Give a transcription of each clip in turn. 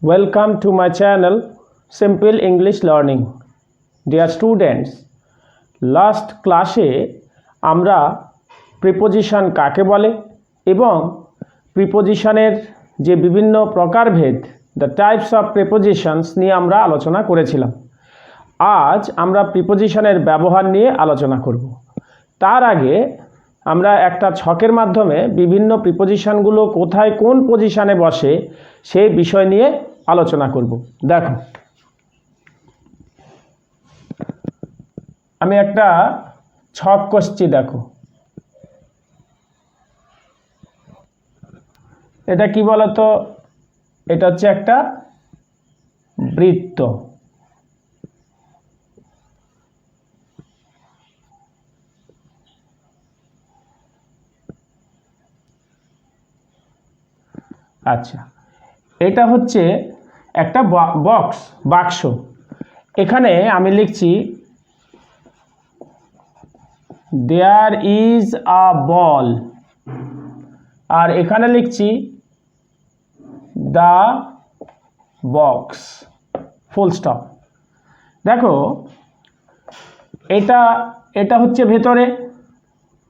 Welcome to my channel Simple English Learning. Dear students, last class-এ আমরা preposition কাকে বলে এবং প্রিপোজিশনের যে বিভিন্ন প্রকারভেদ the types of prepositions নিয়ে আমরা আলোচনা করেছিলাম। আজ আমরা প্রিপোজিশনের ব্যবহার নিয়ে আলোচনা করব। তার আগে আমরা একটা ছকের মাধ্যমে বিভিন্ন প্রিপোজিশনগুলো কোথায় কোন পজিশনে বসে সেই বিষয় নিয়ে আলোচনা করব। দেখো, আমি একটা ছক কষছি। দেখো, এটা কি বলতো? এটা হচ্ছে একটা বৃত্ত। আচ্ছা, এটা হচ্ছে একটা বাক্স। এখানে আমি লিখছি দেয়ার ইজ আ বল, আর এখানে লিখছি দ্য বক্স, ফুল স্টপ। দেখো, এটা হচ্ছে ভেতরে,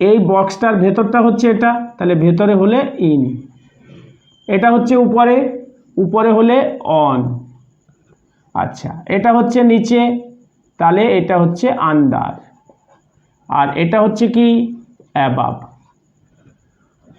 এই বক্সটার ভেতরটা হচ্ছে এটা, তাহলে ভেতরে হলে ইন। এটা হচ্ছে উপরে হলে অন। আচ্ছা, এটা হচ্ছে নিচে, তাহলে এটা হচ্ছে আন্ডার, আর এটা হচ্ছে কি অ্যাবাভ।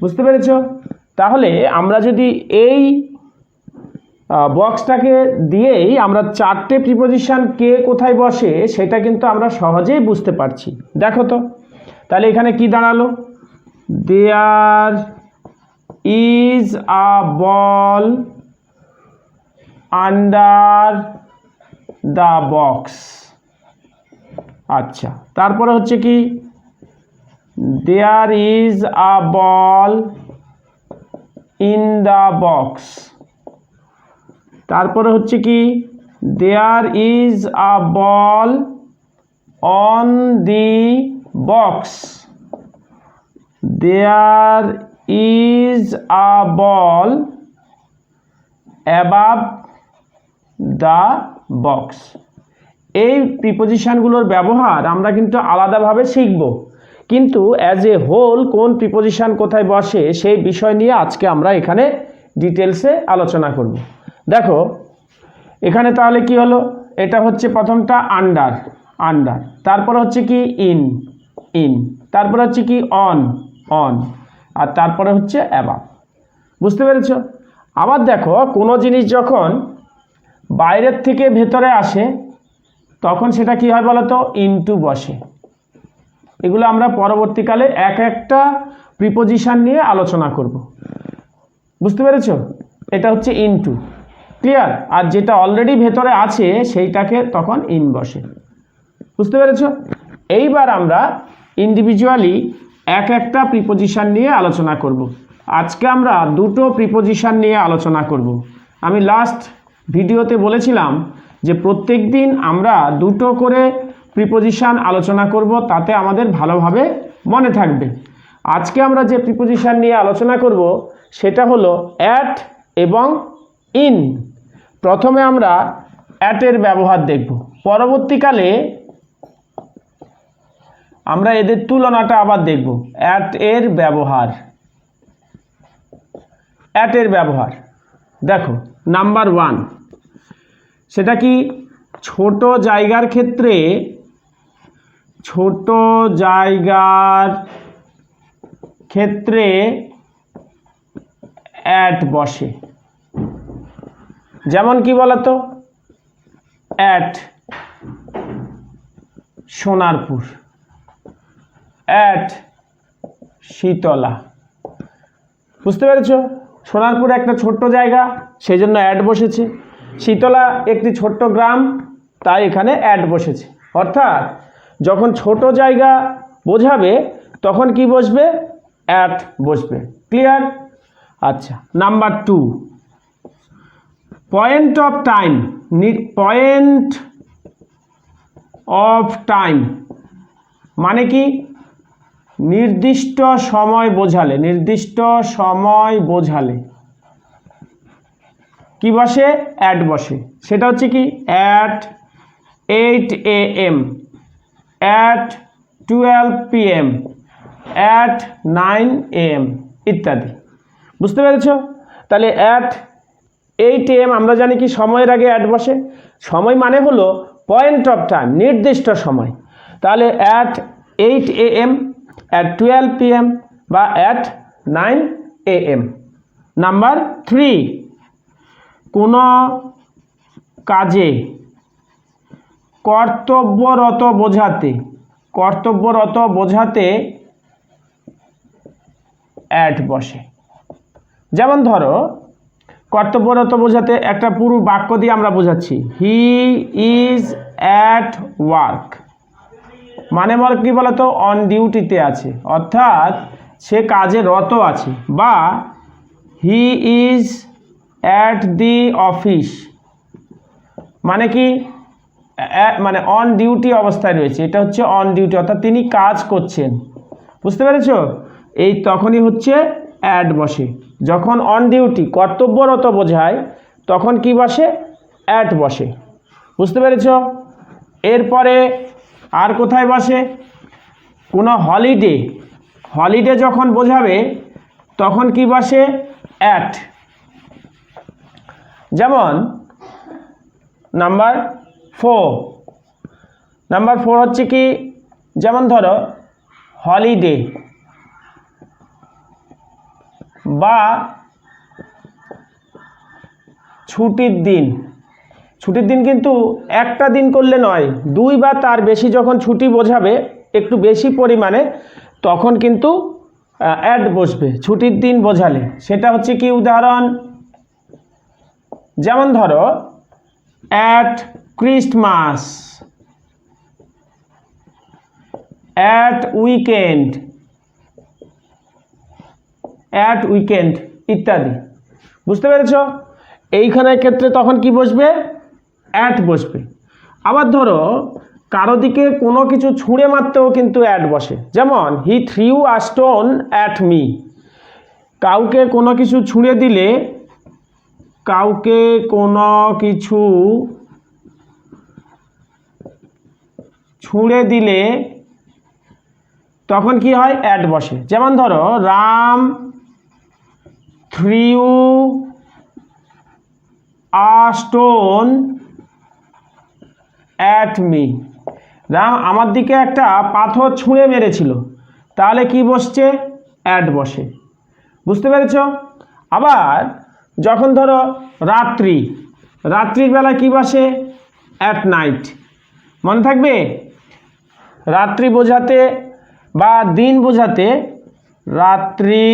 বুঝতে পেরেছো? তাহলে আমরা যদি এই বক্সটাকে দিয়েই আমরা চারটে প্রিপোজিশন কে কোথায় বসে সেটা কিন্তু আমরা সহজেই বুঝতে পারছি। দেখো তো, তাহলে এখানে কি দাঁড়ালো? There is a ball under the box. আচ্ছা, তারপরে হচ্ছে কি there is a ball in the box. তারপরে হচ্ছে কি there is a ball on the box. There is a ball above the box. এই প্রিপোজিশনগুলোর ব্যবহার আমরা কিন্তু আলাদাভাবে শিখব, কিন্তু অ্যাজ এ হোল কোন প্রিপোজিশন কোথায় বসে সেই বিষয় নিয়ে আজকে আমরা এখানে ডিটেলসে আলোচনা করব। দেখো, এখানে তাহলে কি হলো? এটা হচ্ছে প্রথমটা আন্ডার, তারপরে হচ্ছে কি ইন, তারপরে হচ্ছে কি অন, আর তারপরে হচ্ছে অ্যাবাভ। বুঝতে পেরেছো? আবার দেখো, কোনো জিনিস যখন বাইরের থেকে ভেতরে আসে তখন সেটা কি হয় বলো তো? ইনটু বসে। এগুলো আমরা পরবর্তীকালে এক একটা প্রিপোজিশন নিয়ে আলোচনা করব। বুঝতে পেরেছো? এটা হচ্ছে ইনটু, ক্লিয়ার? আর যেটা অলরেডি ভেতরে আছে সেইটাকে তখন ইন বসে। বুঝতে পেরেছো? এইবার আমরা ইন্ডিভিজুয়ালি এক একটা প্রিপোজিশন নিয়ে আলোচনা করব। আজকে আমরা দুটো প্রিপোজিশন নিয়ে আলোচনা করব। আমি লাস্ট ভিডিওতে বলেছিলাম যে প্রত্যেক দিন আমরা দুটো করে প্রিপোজিশন আলোচনা করব, তাতে আমাদের ভালোভাবে মনে থাকবে। আজকে আমরা যে প্রিপোজিশন নিয়ে আলোচনা করব সেটা হলো অ্যাট এবং ইন। প্রথমে আমরা অ্যাটের ব্যবহার দেখব, পরবর্তীকালে আমরা এদের তুলনাটা আবার দেখব। অ্যাটের ব্যবহার দেখো, নাম্বার 1, সেটা কি? ছোট জায়গার ক্ষেত্রে অ্যাট বসে। যেমন কি বলতো? At Sonarpur, at Shitala. বুঝতে পেরেছো? সোনারপুর একটা ছোট্ট জায়গা, সেই জন্য অ্যাট বসেছে। শীতলা একটি ছোট্ট গ্রাম, তাই এখানে অ্যাট বসেছে। অর্থাৎ যখন ছোট জায়গা বোঝাবে তখন কি বসবে? অ্যাট বসবে। ক্লিয়ার? আচ্ছা, নাম্বার 2, পয়েন্ট অফ টাইম মানে কি? নির্দিষ্ট সময় বোঝালে কি বসে অ্যাট বসে, সেটা হচ্ছে কি at 8 AM, at 12 PM, at 9 AM ইত্যাদি। বুঝতে পেরেছো? তাহলে অ্যাট 8 AM আমরা জানি কি সময়ের আগে অ্যাট বসে, সময় মানে হলো পয়েন্ট অফ টাইম, নির্দিষ্ট সময়। তাহলে অ্যাট 8 AM, অ্যাট 12 PM বা অ্যাট 9 AM। নাম্বার 3, কোনো কাজে কর্তব্যরত বোঝাতে, কর্তব্যরত বোঝাতে অ্যাট বসে। যেমন ধরো কর্তব্যরত বোঝাতে একটা পুরো বাক্য দিয়ে আমরা বোঝাচ্ছি, হি ইজ অ্যাট ওয়ার্ক, মানে বল কি বলতো অন ডিউটিতে আছে, অর্থাৎ সে কাজে রত আছে। বা he is at the office, মানে কি মানে অন ডিউটি অবস্থায় রয়েছে, এটা হচ্ছে অন ডিউটি, অর্থাৎ তিনি কাজ করছেন। বুঝতে পেরেছো? এই তখনই হচ্ছে অ্যাট বসে, যখন অন ডিউটি কর্তব্যরত বোঝায় তখন কি বসে অ্যাট বসে। বুঝতে পেরেছো? এরপরে আর কোথায় বসে, কোনো হলিডে, হলিডে যখন বোঝাবে তখন কি বসে অ্যাট। যেমন নাম্বার 4 হচ্ছে কি, যেমন ধরো হলিডে বা ছুটির দিন। ছুটির দিন কিন্তু একটা দিন করলে নয়, 2 বা তার বেশি যখন ছুটি বোঝাবে একটু বেশি পরিমাণে তখন কিন্তু অ্যাট বসবে ছুটির দিন বোঝালে। সেটা হচ্ছে কি উদাহরণ, যেমন ধরো at Christmas, at weekend, at weekend ইত্যাদি। বুঝতে পেরেছো? এইখানের ক্ষেত্রে তখন কি বসবে অ্যাট বসবে। আবার ধরো কারো দিকে কোনো কিছু ছুঁড়ে মারতেও কিন্তু অ্যাট বসে, যেমন he threw a stone at me, কাউকে কোনো কিছু ছুঁড়ে দিলে, কাউকে কোনো কিছু ছুঁড়ে দিলে তখন কি হয় অ্যাট বসে। যেমন ধরো Ram threw a stone at me, Ram আমার দিকে একটা পাথর ছুঁড়ে মেরেছিল, তাহলে কি বসছে অ্যাট বসে। বুঝতে পেরেছো? আবার যখন ধরো রাত্রি, রাত্রির বেলা কি বসে অ্যাট নাইট, মনে থাকবে? রাত্রি বোঝাতে বা দিন বোঝাতে রাত্রি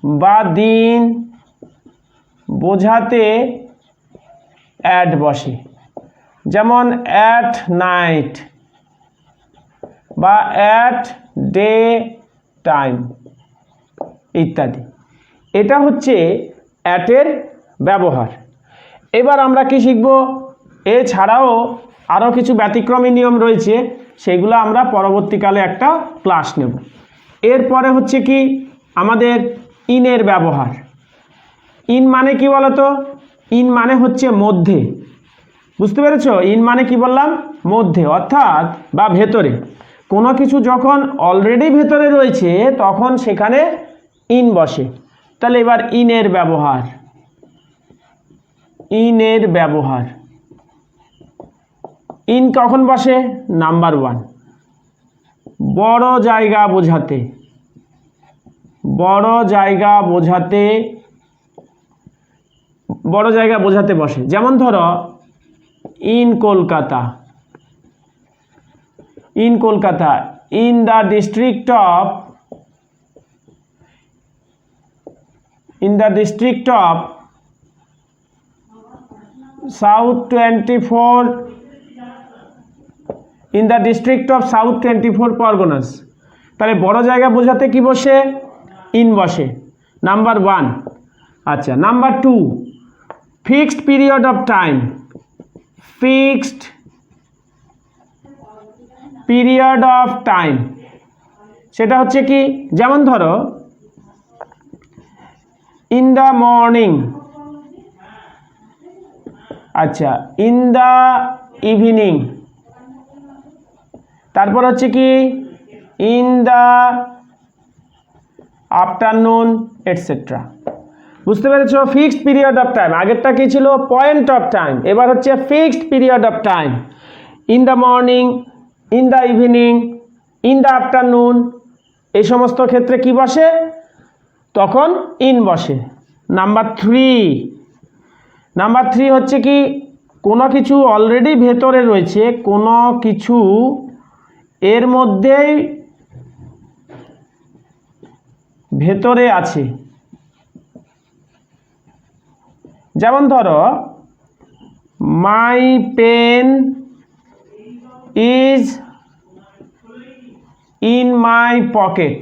বা দিন বোঝাতে অ্যাট বসে, যেমন অ্যাট নাইট বা অ্যাট ডে টাইম ইত্যাদি। এটা হচ্ছে অ্যাটের ব্যবহার। এবার আমরা কি শিখব, এছাড়াও আরও কিছু ব্যতিক্রমী নিয়ম রয়েছে, সেগুলো আমরা পরবর্তীকালে একটা ক্লাস নেব। এরপরে হচ্ছে কি আমাদের ইনের ব্যবহার। ইন মানে কি বলতো, ইন মানে হচ্ছে মধ্যে। বুঝতে পেরেছো? ইন মানে কি বললাম মধ্যে, অর্থাৎ বা ভেতরে। কোনো কিছু যখন অলরেডি ভেতরে রয়েছে তখন সেখানে ইন বসে। তাহলে এবার ইনের ব্যবহার, ইনের ব্যবহার, ইন কখন বসে? নাম্বার 1, বড় জায়গা বোঝাতে, বড় জায়গা বোঝাতে, বড় জায়গা বোঝাতে বসে। যেমন ধরো in Kolkata, in Kolkata, in the district of, in the district of South 24, in the district of South 24 Parganas। তাহলে বড় জায়গা বোঝাতে কি বসে ইন বসে, নাম্বার 1। আচ্ছা number 2, fixed period of time, fixed period of time, সেটা হচ্ছে কি, যেমন ধরো ইন দ্য মর্নিং, আচ্ছা, ইন দ্য ইভিনিং, তারপর হচ্ছে কি ইন দ্য আফটারনুন এটসেট্রা। বুঝতে পেরেছো? ফিক্সড পিরিয়ড অফ টাইম, আগেরটা কি ছিল পয়েন্ট অফ টাইম, এবার হচ্ছে fixed period of time. In the morning, in the evening, in the afternoon, এই সমস্ত ক্ষেত্রে কি বসে? তখন ইন বসে। নাম্বার থ্রি হচ্ছে কি কোনো কিছু অলরেডি ভেতরে রয়েছে, কোনো কিছু এর মধ্যেই ভেতরে আছে। যেমন ধরো my pen is in my pocket.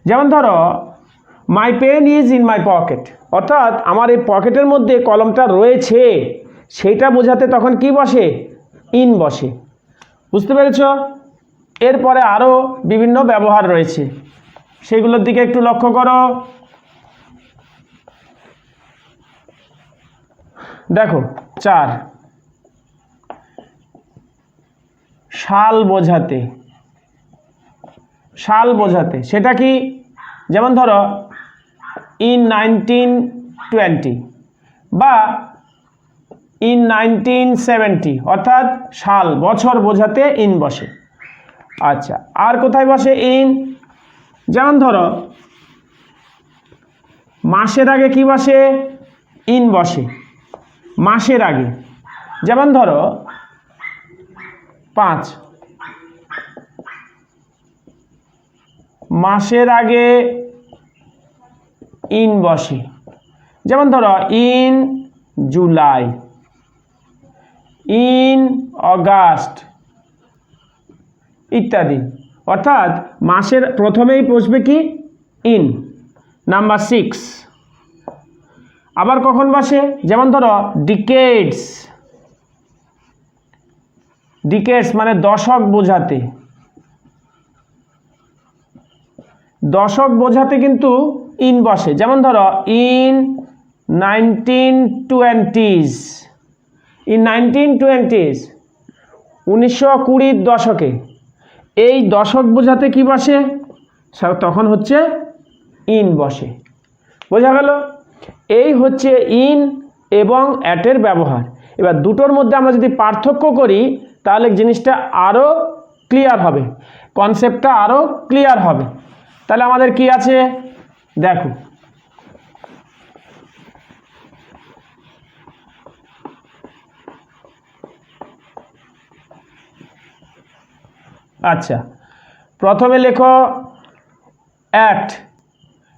যেমন ধরো my pen is in my pocket, অর্থাৎ আমার এই পকেটের মধ্যে কলমটা রয়েছে, সেইটা বোঝাতে তখন কি বসে? ইন বসে। বুঝতে পেরেছ? এরপরে আরও বিভিন্ন ব্যবহার রয়েছে, সেগুলোর দিকে একটু লক্ষ্য করো। দেখো 4, সাল বোঝাতে। সাল বোঝাতে সেটা কি? যেমন ধরো ইন 1920 বা ইন 1970, অর্থাৎ সাল বছর বোঝাতে ইন বসে। আচ্ছা, আর কোথায় বসে ইন? যেমন ধরো মাসের আগে কি বসে? ইন বসে মাসের আগে। যেমন ধরো 5, মাসের আগে ইন বসে। যেমন ধরো ইন জুলাই, ইন অগাস্ট ইত্যাদি। অর্থাৎ মাসের প্রথমেই বসবে কি? ইন। নাম্বার 6, আবার কখন বসে? যেমন ধরো ডিকেডস, ডিকেডস মানে দশক বোঝাতে। দশক বোঝাতে কিন্তু ইন বসে। যেমন ধরো ইন 1920s, ইন 1920s 1920 দশকে। এই দশক বোঝাতে কি বসে? তখন হচ্ছে ইন বসে। বোঝা গেল? এই হচ্ছে ইন এবং অ্যাটের ব্যবহার। এবার দুটোর মধ্যে আমরা যদি পার্থক্য করি তাহলে জিনিসটা আরও ক্লিয়ার হবে, কনসেপ্টটা আরও ক্লিয়ার হবে। তাহলে আমাদের কি আছে দেখো। আচ্ছা, প্রথমে লেখো অ্যাট,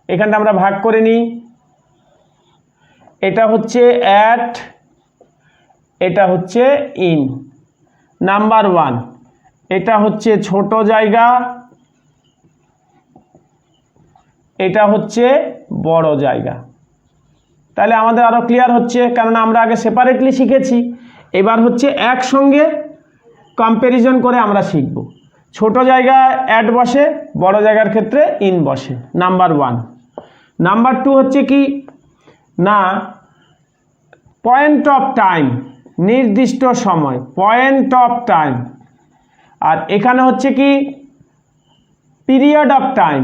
এখানটা আমরা ভাগ করে নিই। এটা হচ্ছে অ্যাট, এটা হচ্ছে ইন। নাম্বার 1, এটা হচ্ছে ছোট জায়গা, এটা হচ্ছে বড় জায়গা। তাহলে আমাদের আরও ক্লিয়ার হচ্ছে, কারণ আমরা আগে সেপারেটলি শিখেছি, এবার হচ্ছে একসঙ্গে কম্প্যারিজন করে আমরা শিখব। ছোট জায়গায় অ্যাট বসে, বড় জায়গার ক্ষেত্রে ইন বসে। নাম্বার 1। নাম্বার 2 হচ্ছে কি না পয়েন্ট অফ টাইম, নির্দিষ্ট সময়, পয়েন্ট অফ টাইম। আর এখানে হচ্ছে কি period of time,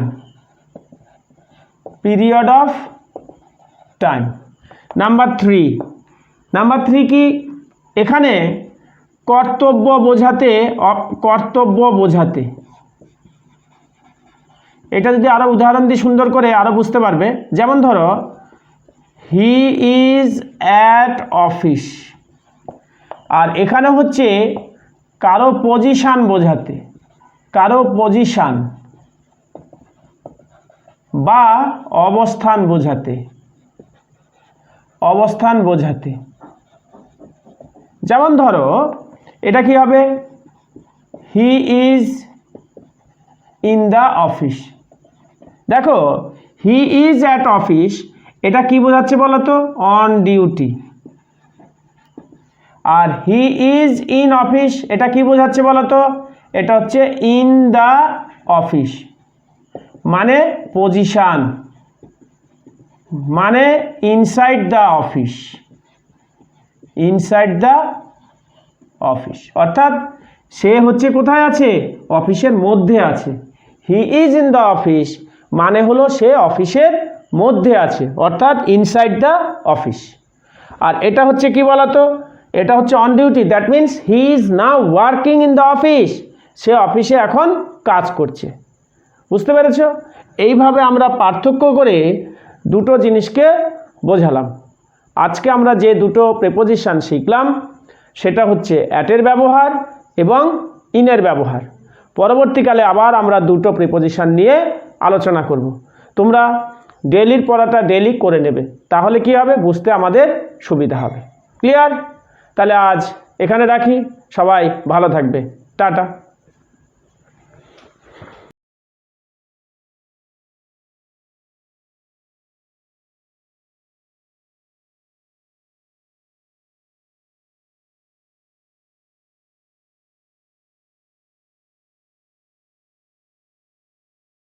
period of time. Number 3, number 3 কি? এখানে কর্তব্য বোঝাতে, কর্তব্য বোঝাতে। এটা যদি আরো উদাহরণ দিয়ে সুন্দর করে আরো বুঝতে পারবে। যেমন ধরো হি ইজ অ্যাট অফিস, আর এখানে হচ্ছে কারো পজিশন বোঝাতে, কারো পজিশন বা অবস্থান বোঝাতে, অবস্থান বোঝাতে। যেমন ধরো এটা কি হবে? হি ইজ ইন দ্য অফিস। দেখো হি ইজ অ্যাট অফিস, এটা কি বোঝাচ্ছে বলো তো? On duty. আর হি ইজ ইন অফিস, এটা কি বোঝাচ্ছে বলো তো? এটা হচ্ছে ইন দ্য অফিস, মানে পজিশন, মানে inside the office. Inside the office, অর্থাৎ সে হচ্ছে কোথায় আছে, অফিসের মধ্যে আছে। He is in the office মানে হলো সে অফিসের মধ্যে আছে, অর্থাৎ ইনসাইড দ্য অফিস। আর এটা হচ্ছে কি বলতো, এটা হচ্ছে on duty, that means he is now working in the office, সে অফিসে এখন কাজ করছে। বুঝতে পেরেছ? এইভাবে আমরা পার্থক্য করে দুটো জিনিসকে বোঝালাম। আজকে আমরা যে দুটো প্রিপোজিশন শিখলাম সেটা হচ্ছে অ্যাটের ব্যবহার এবং ইনের ব্যবহার। পরবর্তীকালে আবার আমরা দুটো প্রিপোজিশন নিয়ে আলোচনা করব। তোমরা ডেইলির পড়াটা ডেইলি করে নেবে, তাহলে কি হবে, বুঝতে আমাদের সুবিধা হবে। ক্লিয়ার? তাহলে আজ এখানে রাখি, সবাই ভালো থাকবে, টাটা।